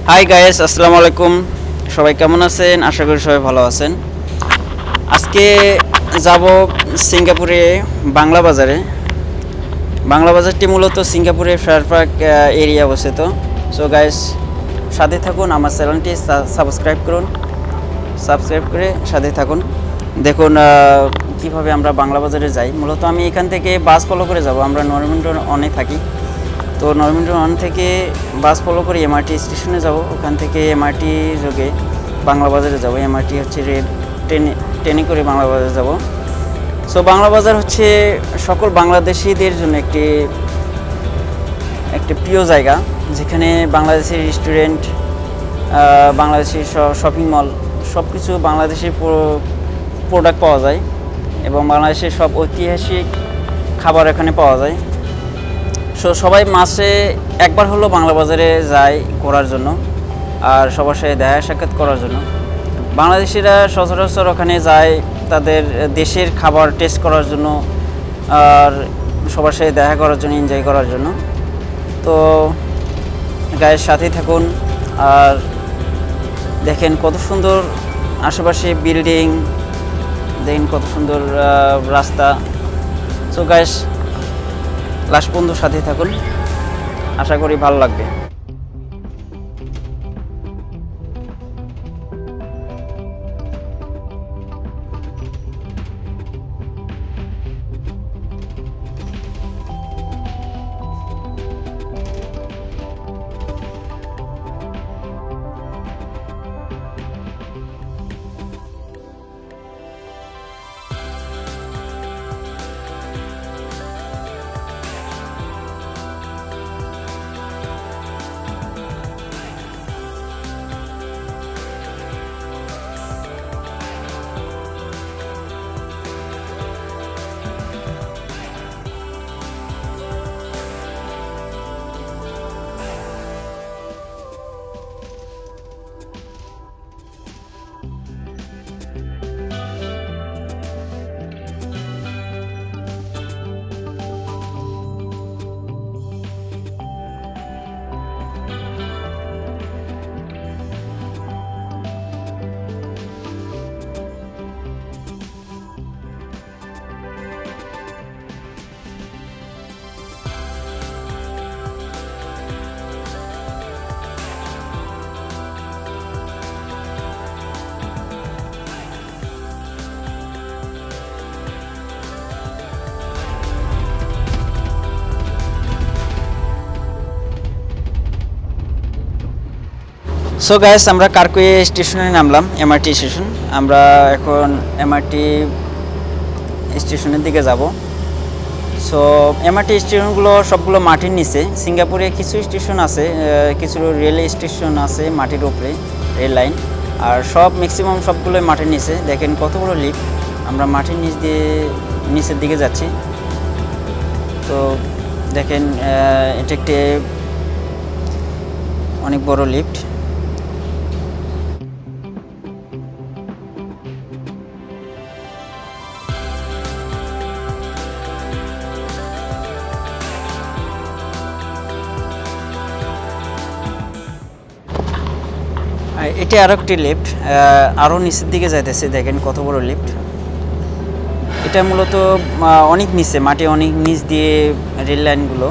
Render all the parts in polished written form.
Hi guys, আসসালামু আলাইকুম। সবাই কেমন আছেন? আশা করি সবাই ভালো আছেন। আজকে যাব সিঙ্গাপুরে বাংলা বাজারে। বাংলা বাজারটি মূলত সিঙ্গাপুরের ফেয়ার পার্ক এরিয়া অবস্থিত। সো গাইস, সাথে থাকুন, আমার চ্যানেলটি সাবস্ক্রাইব করুন, সাবস্ক্রাইব করে সাথে থাকুন। দেখুন কিভাবে আমরা বাংলা বাজারে যাই। মূলত আমি এখান থেকে বাস ফলো করে যাব। আমরা নরমিন্টন অনে থাকি, তো নরমিন্টন অন থেকে বাস ফলো করে এমআরটি স্টেশনে যাব। ওখান থেকে এমআরটি যোগে বাংলা বাজারে যাব। এমআরটি হচ্ছে রেল ট্রেনে করে বাংলা বাজারে যাব। সো বাংলা বাজার হচ্ছে সকল বাংলাদেশিদের জন্য একটি প্রিয় জায়গা, যেখানে বাংলাদেশের রেস্টুরেন্ট, বাংলাদেশি শপিং মল, সব কিছু বাংলাদেশি প্রোডাক্ট পাওয়া যায় এবং বাংলাদেশের সব ঐতিহাসিক খাবার এখানে পাওয়া যায়। সো সবাই মাসে একবার হলো বাংলা বাজারে যায় ঘোরার জন্য আর সবার সাথে দেখা সাক্ষাৎ করার জন্য। বাংলাদেশিরা সচরাচর ওখানে যায় তাদের দেশের খাবার টেস্ট করার জন্য আর সবার সাথে দেখা করার জন্য, এনজয় করার জন্য। তো গায়ের সাথেই থাকুন আর দেখেন কত সুন্দর আশেপাশে বিল্ডিং, দেখেন কত সুন্দর রাস্তা। সো গাইস, লাস্ট পর্যন্ত সাথে থাকুন, আশা করি ভালো লাগবে। সো গাইস, আমরা কারকুয়ে স্টেশনে নামলাম, এমআরটি স্টেশন। আমরা এখন এমআরটি স্টেশনের দিকে যাব। সো এমআরটি স্টেশনগুলো সবগুলো মাটির নিচে। সিঙ্গাপুরে কিছু স্টেশন আছে, কিছু রেল স্টেশন আছে মাটির উপরে, রেল লাইন, আর ম্যাক্সিমাম সবগুলোই মাটির নিচে। দেখেন কত বড় লিফট, আমরা মাটির নিচের দিকে যাচ্ছি। তো দেখেন এটা একটি অনেক বড় লিফট। এটি আরও একটি লিফট, আরও নিচের দিকে যাইতেছে। দেখেন কত বড় লিফট। এটা মূলত অনেক নিচে, মাটি অনেক নিচ দিয়ে রেল লাইনগুলো,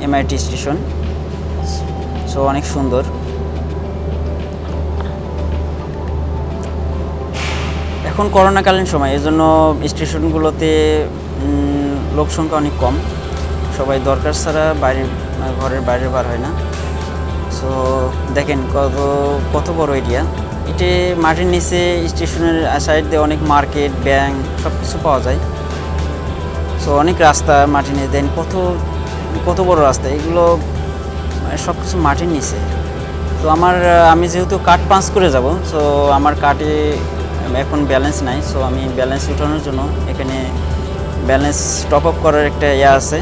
এমআরটি স্টেশন। সো অনেক সুন্দর। এখন করোনাকালীন সময়, এজন্য স্টেশনগুলোতে লোক সংখ্যা অনেক কম। সবাই দরকার ছাড়া ঘরের বাইরে বার হয় না। সো দেখেন কত বড় এরিয়া। এটি মাটির নিচে স্টেশনের সাইড দিয়ে অনেক মার্কেট, ব্যাংক সব কিছু পাওয়া যায়। সো অনেক রাস্তা মাটির নিচে। দেন কত বড় রাস্তা, এগুলো সব কিছু মাটির নিচে। তো আমি যেহেতু কার্ড পাঞ্চ করে যাব, সো আমার কার্ডে এখন ব্যালেন্স নাই। সো আমি ব্যালেন্স উঠানোর জন্য এখানে ব্যালেন্স টপ আপ করার একটা আছে,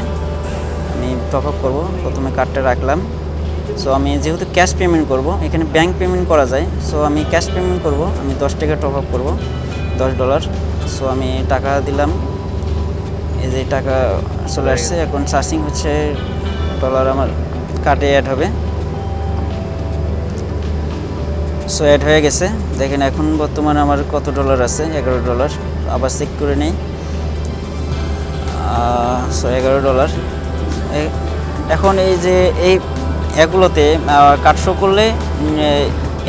আমি টপ আপ করবো। প্রথমে কার্ডটা রাখলাম। সো আমি যেহেতু ক্যাশ পেমেন্ট করব, এখানে ব্যাংক পেমেন্ট করা যায়। সো আমি ক্যাশ পেমেন্ট করব, আমি 10 টাকা টপ আপ করবো, $10। সো আমি টাকা দিলাম, এই যে টাকা চলে আসছে। এখন সার্চিং হচ্ছে, ডলার আমার কার্ডে অ্যাড হবে। সো অ্যাড হয়ে গেছে। দেখেন এখন বর্তমানে আমার কত ডলার আছে, $11। আবার চেক করে নেই। সো $11। এখন এই যে এগুলোতে কার্ড শো করলে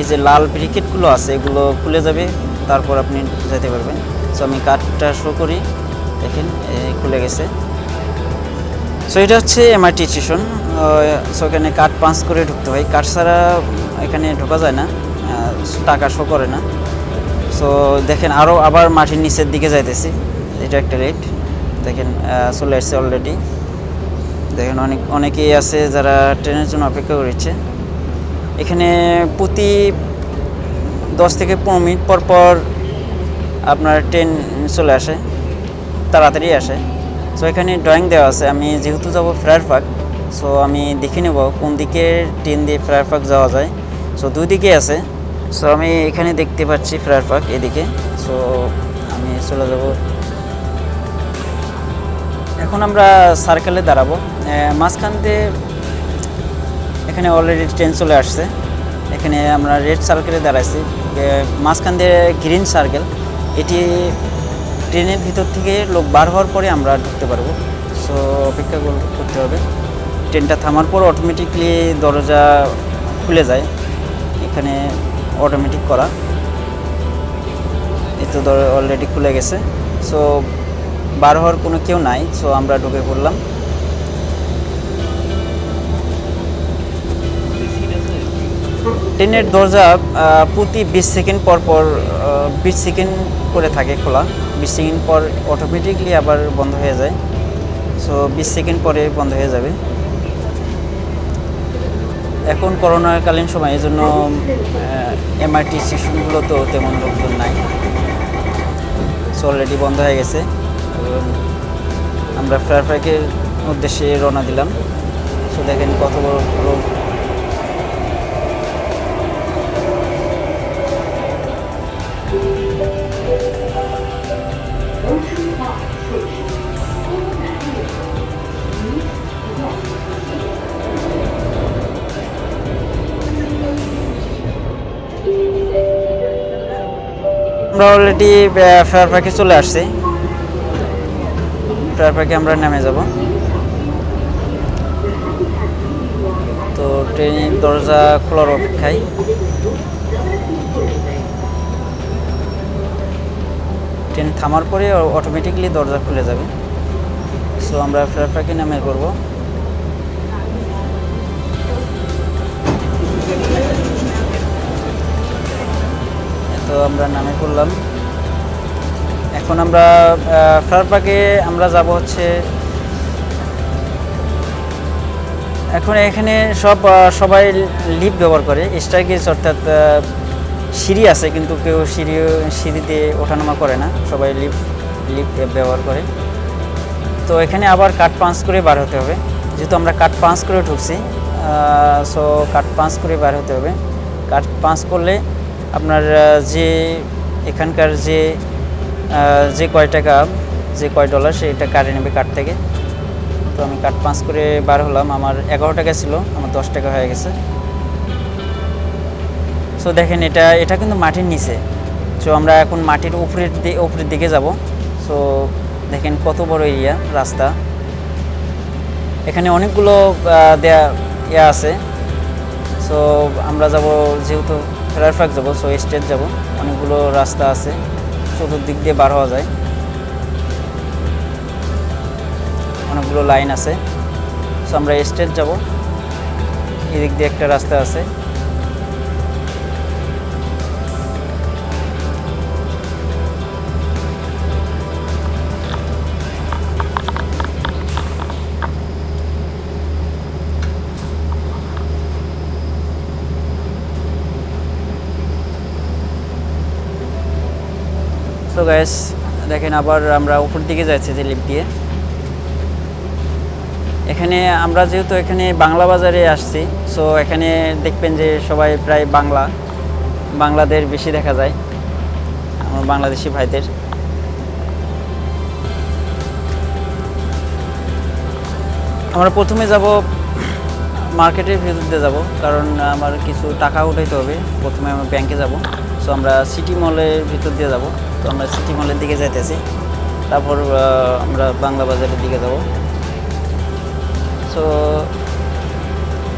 এই যে লাল ব্রিকেটগুলো আছে এগুলো খুলে যাবে, তারপর আপনি যেতে পারবেন। সো আমি কার্ডটা শো করি, দেখেন খুলে গেছে। সো এটা হচ্ছে এমআরটি স্টেশন। সো এখানে কার্ড পাঞ্চ করে ঢুকতে হয়, কার্ড ছাড়া এখানে ঢোকা যায় না, টাকা শো করে না। সো দেখেন আবার মাটির নিচের দিকে যাইতেছি, এটা একটা রেট দেখেন চলে আসছে অলরেডি। দেখেন অনেকেই আছে যারা ট্রেনের জন্য অপেক্ষা করছে। এখানে প্রতি 10 থেকে 15 মিনিট পর পর আপনার ট্রেন চলে আসে, তাড়াতাড়ি আসে। সো এখানে ড্রয়িং দেওয়া আছে। আমি যেহেতু যাব ফ্রায়ার পার্ক, সো আমি দেখে নেব কোন দিকে ট্রেন দিয়ে ফ্রায়ার পার্ক যাওয়া যায়। সো দুই দিকে আছে। সো আমি এখানে দেখতে পাচ্ছি ফ্রায়ার পার্ক এদিকে। সো আমি চলে যাব। এখন আমরা সার্কেলে দাঁড়াবো, মাঝখান দিয়ে এখানে অলরেডি ট্রেন চলে আসছে। এখানে আমরা রেড সার্কেলে দাঁড়াইছি, মাঝখান দিয়ে গ্রিন সার্কেল। এটি ট্রেনের ভিতর থেকে লোক বার হওয়ার পরে আমরা ঢুকতে পারবো। সো অপেক্ষা করতে হবে। ট্রেনটা থামার পর অটোমেটিকলি দরজা খুলে যায়, এখানে অটোমেটিক করা। এই তো অলরেডি খুলে গেছে। সো বার হওয়ার কোনো কেউ নাই, সো আমরা ঢুকে পড়লাম। ট্রেনের দরজা প্রতি 20 সেকেন্ড পর পর 20 সেকেন্ড করে থাকে খোলা, 20 সেকেন্ড পর অটোমেটিকলি আবার বন্ধ হয়ে যায়। সো 20 সেকেন্ড পরে বন্ধ হয়ে যাবে। এখন করোনাকালীন সময়, এই জন্য এমআরটি স্টেশনগুলোতেও তেমন লোকজন নাই। সো অলরেডি বন্ধ হয়ে গেছে। আমরা ফ্রায়ার পার্কের উদ্দেশ্যে রওনা দিলাম। সো দেখেন কত বড় লোক। আমরা অলরেডি ফ্রায়ার পার্কে চলে আসছি। ফ্রায়ার পার্কে আমরা নেমে যাব। তো ট্রেনের দরজা খোলার অপেক্ষায়। ট্রেন থামার পরে অটোমেটিকলি দরজা খুলে যাবে। সো আমরা ফ্রায়ার পার্কে নেমে পড়ব। তো আমরা নামে পড়লাম। এখন আমরা ফ্রায়ার পার্কে আমরা যাব হচ্ছে, এখন এখানে সবাই লিফট ব্যবহার করে, স্টারগেজ অর্থাৎ সিঁড়ি আছে, কিন্তু কেউ সিঁড়িতে ওঠানামা করে না, সবাই লিফট ব্যবহার করে। তো এখানে আবার কার্ড পাঞ্চ করে বার হতে হবে, যেহেতু আমরা কার্ড পাঞ্চ করে ঢুকছি। সো কার্ড পাঞ্চ করে বার হতে হবে। কার্ড পাঞ্চ করলে আপনার যে এখানকার যে কয় টাকা, যে কয় ডলার, সেটা কাটে নেবে কার্ড থেকে। তো আমি কার্ড পাঞ্চ করে বার হলাম। আমার 11 টাকা ছিল, আমার 10 টাকা হয়ে গেছে। সো দেখেন এটা কিন্তু মাটির নিচে। সো আমরা এখন মাটির উপরের দিকে যাব। সো দেখেন কত বড় এরিয়া, রাস্তা। এখানে অনেকগুলো ইয়া আছে। সো আমরা যাব, যেহেতু ফ্রায়ার পার্ক যাব, সো স্টেট যাব। অনেকগুলো রাস্তা আছে, চতুর্দিক দিয়ে বার হওয়া যায়, অনেকগুলো লাইন আছে। সো আমরা স্টেট যাব, এদিক দিয়ে একটা রাস্তা আছে। সো গাইস দেখেন আবার আমরা উপর দিকে যাচ্ছি যে লিফট দিয়ে। এখানে আমরা যেহেতু এখানে বাংলা বাজারে আসছি, সো এখানে দেখবেন যে সবাই প্রায় বাংলাদের বেশি দেখা যায়, আমার বাংলাদেশি ভাইদের। আমরা প্রথমে যাব মার্কেটের ভিতর দিয়ে যাবো, কারণ আমার কিছু টাকা উঠাইতে হবে। প্রথমে আমরা ব্যাংকে যাব। সো আমরা সিটি মলের ভিতর দিয়ে যাব। তো আমরা সিটি মলের দিকে যাইতেছি, তারপর আমরা বাংলা বাজারের দিকে যাব। সো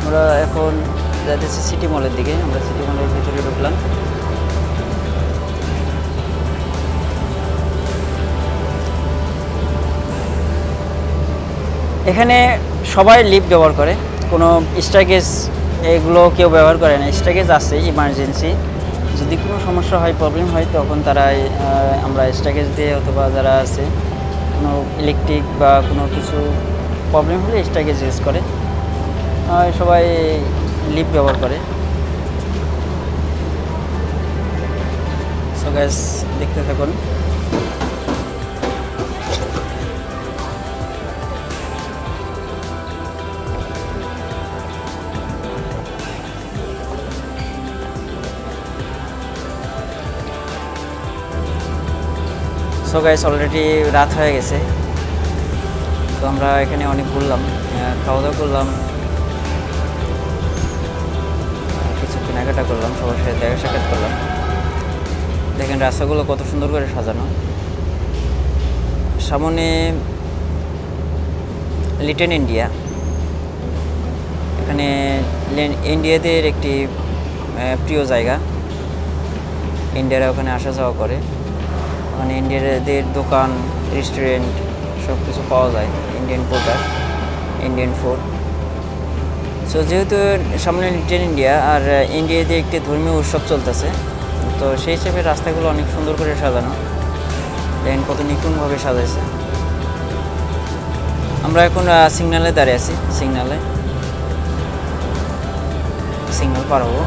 আমরা এখন যাইতেছি সিটি মলের দিকে। আমরা সিটি মলের ভিতরে ঢুকলাম। এখানে সবাই লিফট ব্যবহার করে, কোনো স্ট্যাগেজ এগুলো কেউ ব্যবহার করে না। স্ট্যাগেজ আছে ইমার্জেন্সি, যদি কোনো সমস্যা হয়, প্রবলেম হয়, তখন তারা আমরা স্ট্যাগেজ দিয়ে, অথবা যারা আছে কোনো ইলেকট্রিক বা কোনো কিছু প্রবলেম হলে স্ট্যাগেজ ইউজ করে। সবাই লিফট ব্যবহার করে। সো গাইস, দেখতে থাকুন। সো গাইস, অলরেডি রাত হয়ে গেছে। তো আমরা এখানে অনেক ঘুরলাম, খাওয়া দাওয়া করলাম, কিছু কেনাকাটা করলাম, সবার সাথে দেখা সাক্ষাৎ করলাম। দেখেন রাস্তাগুলো কত সুন্দর করে সাজানো। সামনে লিটল ইন্ডিয়া, এখানে ইন্ডিয়াদের একটি প্রিয় জায়গা। ইন্ডিয়ারা ওখানে আসা যাওয়া করে। ওখানে ইন্ডিয়াদের দোকান, রেস্টুরেন্ট সব কিছু পাওয়া যায়, Indian product, Indian food. So যেহেতু সামনে লিটল ইন্ডিয়া, আর ইন্ডিয়াতে একটি ধর্মীয় উৎসব চলতেছে, তো সেই হিসেবে রাস্তাগুলো অনেক সুন্দর করে সাজানো। দেখেন কত নিপুণভাবে সাজাইছে। আমরা এখন সিগন্যালে দাঁড়িয়ে আছি। সিগন্যাল পার হবো।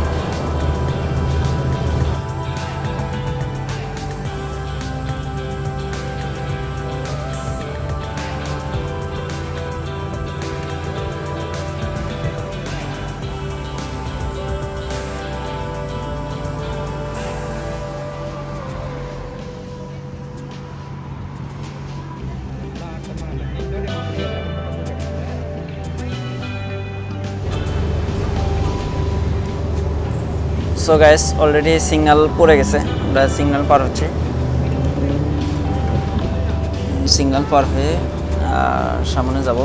সো গাইস, অলরেডি সিগন্যাল পড়ে গেছে। আমরা সিগন্যাল পার হচ্ছে। সিগন্যাল পার হয়ে সামনে যাব।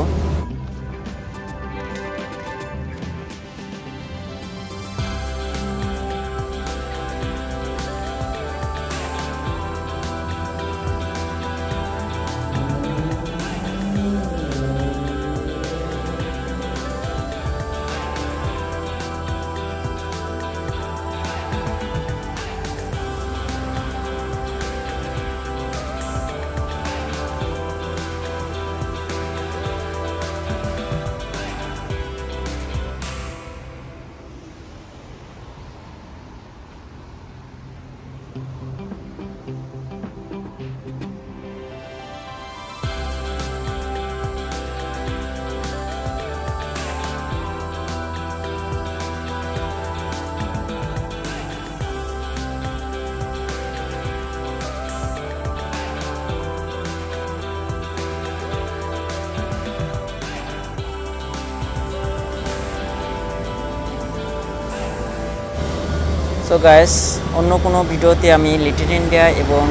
সো গাইস, অন্য কোনো ভিডিওতে আমি লিটল ইন্ডিয়া এবং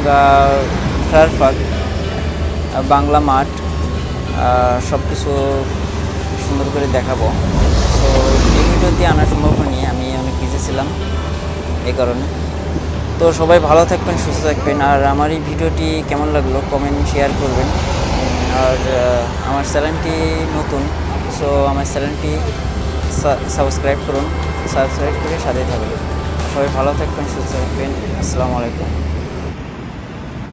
ফ্লাওয়ার পার্ক, বাংলা মাঠ সব কিছু সুন্দর করে দেখাবো। সো এই ভিডিওতে আনা সম্ভব হয়নি, আমি অনেক বিজি ছিলাম এই কারণে। তো সবাই ভালো থাকবেন, সুস্থ থাকবেন। আর আমার এই ভিডিওটি কেমন লাগলো কমেন্ট, শেয়ার করবেন। আর আমার চ্যানেলটি নতুন, সো আমার চ্যানেলটি সাবস্ক্রাইব করুন। সাবস্ক্রাইব করে সাথে থাকবেন। সবাই ভালো থাকবেন, সুস্থ থাকবেন। আসসালামু আলাইকুম।